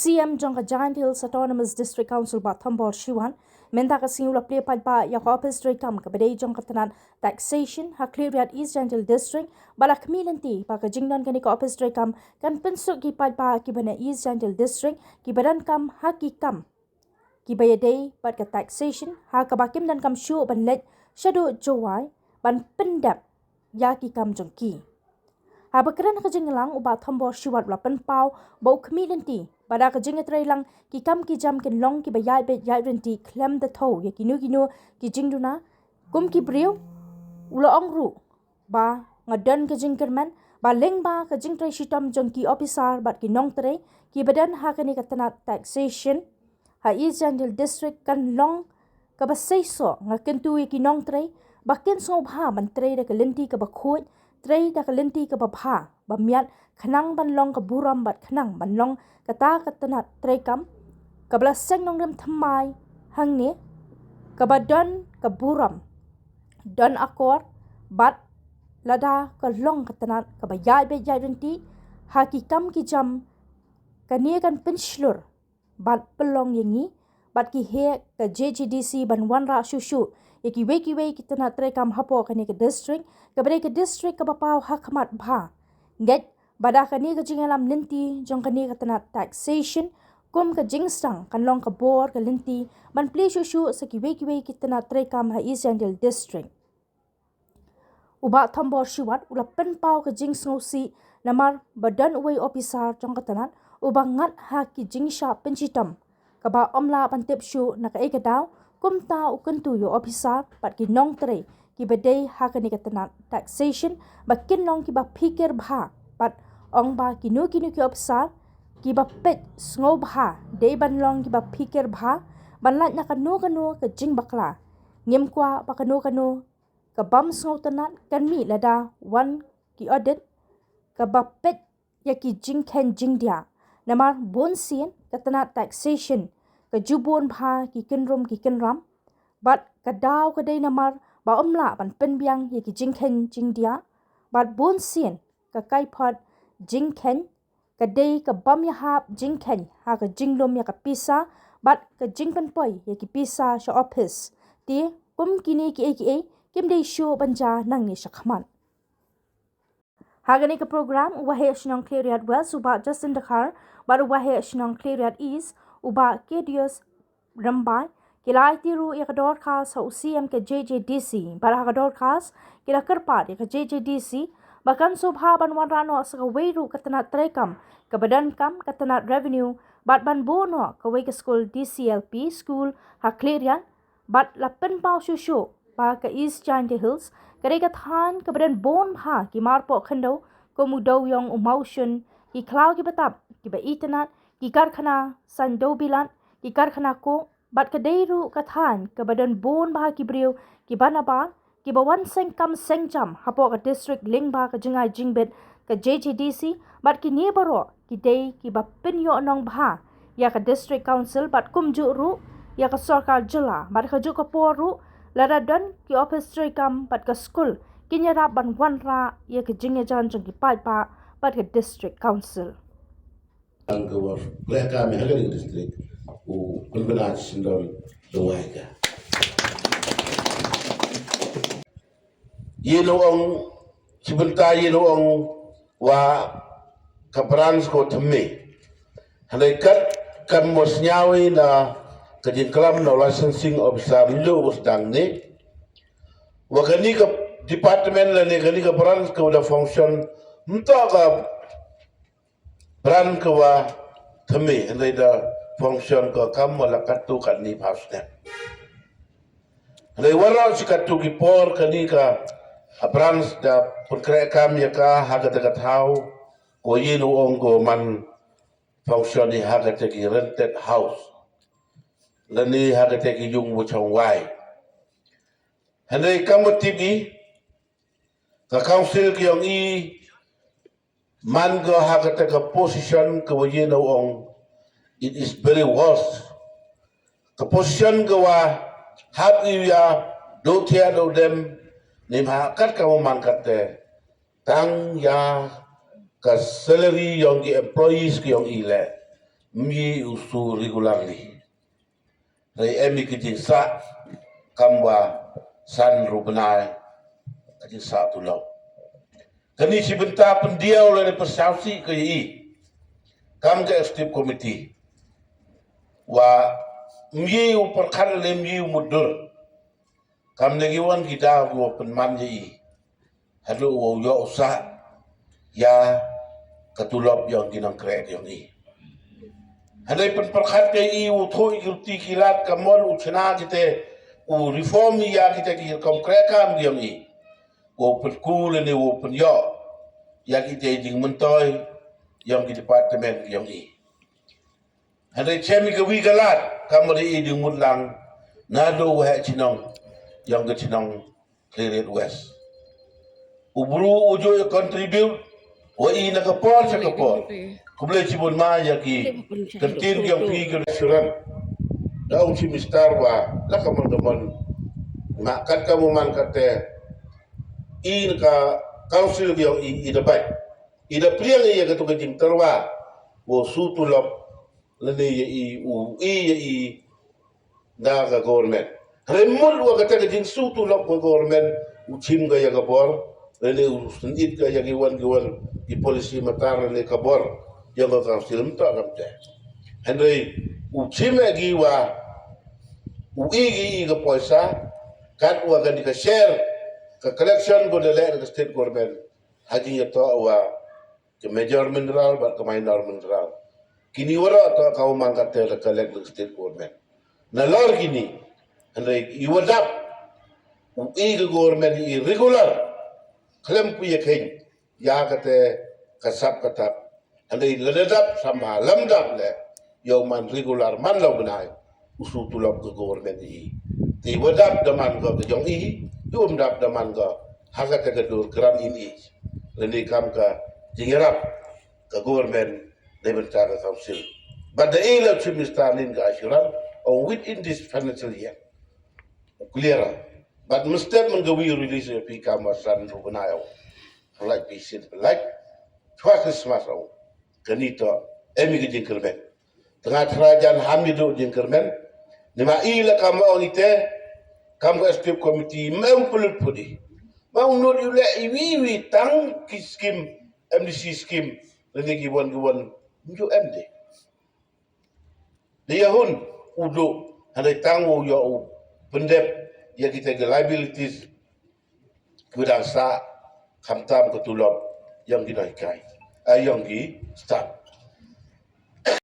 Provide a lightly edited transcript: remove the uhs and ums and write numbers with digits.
CEM-JHADC Autonomous District Council ba thambor shiwan menta ka singula Plie paidbah iaka Ophis kam ka bedai jong katanan Taxation Khliehriat EJHD District balak milanti pa ka jingdan kani ka Ophis kam kan pensuk ki paidbah ki bana EJHD District ki badan kam kam ki bayadai pat ka Taxation ka bakim dan kam shu ban let shadu jowai ban pendap ya ki kam jongki Habakran ka jinglang uba thambor shiwat la penpau bau kemilanti pada ka jingatrai lang ki kam ki jam kin long ki bayai be yai renti klem the tho ya kinu ki jingduna kum ki briu ula ongru ba ngadan ka jingkerman ba leng ba ka jingtrai shitam jongki officer bat ki nong trai ki badan ha kani ka tanat Taxation EJHD District kan long ka basai so ngakentu ki nong trai ba ken so bha ban trai da ka lenti ka ba khoi trai da kalenti ka babha bamiat khanang banlong ka buram bat khanang banlong kata katana trai kam kabla seng nong rem thamai hangne kabadon ka buram don akor bat lada ka long katana ka bayai be jai renti haki kam ki jam kania kan penslur bat pelong yangi bat ki he ka JHDC ban wanra shushu yaki wei kita nak try kam hapo kani ke district ke district ke bapau hakmat bha get bada kani ke jingalam lenti jong kani ke tanat Taxation kum ke jingsang kan long ke bor ke lenti ban pli shushu saki wei kita nak try kam EJHD District uba thambor shiwat ula penpau ke jingsnosi namar badan uwei officer jong ke tanat uba ngat ha ki jingsha pencitam kaba omla pantip shu nak e daw kum ta ukentu yo officer pat ki nong tre ki bedai ha kani katana Taxation bakin long ki ba pikir bha pat ong ba kinu ki officer ki ba pet sngo bha dei ban long ki ba pikir bha ban lat na kanu ke jing bakla ngem kwa ba kanu ka bam sngo tanat kan mi lada wan ki audit ka ba pet ya ki jing ken jing dia namar bon sien katana Taxation ka jubon bha ki kenram bat kadaw kadai namar ba omla ban penbiang ye ki jingken jingdia bat bon sien ka kaipot jingken kadai ka bam ya hap jingken ha ka jinglom ya ka pisa bat ka jingpen poi ye ki pisa sha Ophis ti kum kini ki kim dei show banja nang ni shakhman Hagani ka program wahe shnong Khliehriat West uba Justin Dakhar baru wahe shnong Khliehriat East uba Kedius Rambai kilai tiru yakador khas ho CEM-JHADC para hakador khas kila kerpat yak JHDC bahkan subha ban wanrano sa weiru katana trekam ke badan kam katana revenue bat ban bono ke wei ke school DCLP school Khliehriat bat lapen pau shushu ba ke East Giant Hills kare ka than ke badan bon bha ki marpo khando ko mudo yong emotion ki klau ki batap ki ba itanat ki karkhana sando bilan ki karkhana ko bat kadairu kathan ke badan bon bah ki briu ki banaba ki bawan seng kam seng jam hapo ka district ling ba ka jingai jingbet ka JHDC bat ki ni baro ki dei ki ba pinyo nong bha ya ka district council bat kumju ru ya ka sarkar jila bat ka ju ka poru laradan ki office kam bat ka school kinyara ban wanra ya ka jinga jan jong ki paidbah bat ka district council angkawar mereka mehagari district u kulbenat sindol doaga yelo ong sebentar yelo ong wa kaprans ko temme halekat kan mosnyawi na kejengkelam no licensing officer lo usdang ne wakani ka department la ne kani ka brans ko da function mtaka brand ko wa temme hale da function ko kam wala katu kan ni pasne hale wala sikatu ki por kani ka branch da purkre kam ya ka haga daga tau ko yinu ongo man function ni haga ki rented house lani haga ki yung mo chong wai hale kam tibi ka council ki yung i man go haga ka position ko yinu ong it is very worse. The position gawa happy ya do tia do them nim ha kat ka man kat te tang ya ka salary yung employees ki yung ile mi usu regularly. Rai emi kijing sa kamwa san rubenai kijing sa tulau. Kani si benta pendiau le persausi ke i. Kam ke step committee. Wa mi u perkara le mi mudur. Kam negiwan kita wo penman je i. Hadu wo yo usa ya katulop yang kinang krek yang i. Hadai perkat ke i u thoi kilti kilat kamol u chena kita u reform ya kita ki konkret kam yang i. Wo perkul ni wo penyo ya kita jing mentoy yang di departemen yang i. Hadai chemi ke wi galat kamari i ding mutlang nado wa chinong yang ke chinong Khliehriat West. Ubru ujo contribute wa i na kapor sa kapor. Kublay cibun ma ya ki kentin yang pi ke restoran. Daun si mistar wa la kaman makan kamu man kate in ka council yang i dapat. I da priang ya ke tu ke jing terwa wo su tulop lene ya i da ka government. Remul wa kata ke jing su tulop ko government uchim ga ya kapor lene usendit ga ya giwan di polisi matar lene kabor yang ka film tak kamte. Henry uchim lagi wa uigi ga poisa kat wa ga di ka share ka collection go de le state government haji ya to wa ke major mineral ba ke minor mineral kini wara to ka mangkat te collect the state government na lor kini Henry iwadap uigi government i regular klem pu ye ken ya kate kasap katap Andai ledap sama lamdap le yo man regular man lo benai usu tulop ke government i. Ti wadap daman ke jong i, yo mdap daman ke haga ke dur kran ini. Leni kam ka jingerap ke government debenta ke council. But the ila chimistalin ke assuran or within this financial year. Clear. But mustard menggawi release pi kamasan rubenai. Like patient like twa Christmas au. Kanito emi ke jingkermen tengah kerajaan hamidu jingkermen nima ila kam onite kam ke step committee mempul pudi mau nur yule iwi tang ki skim MDC skim lagi giwan nju MD dia hun udu ada tangu yo pendep ya kita ke liabilities kudang sa kamtam ketulop yang dinaikai yang di start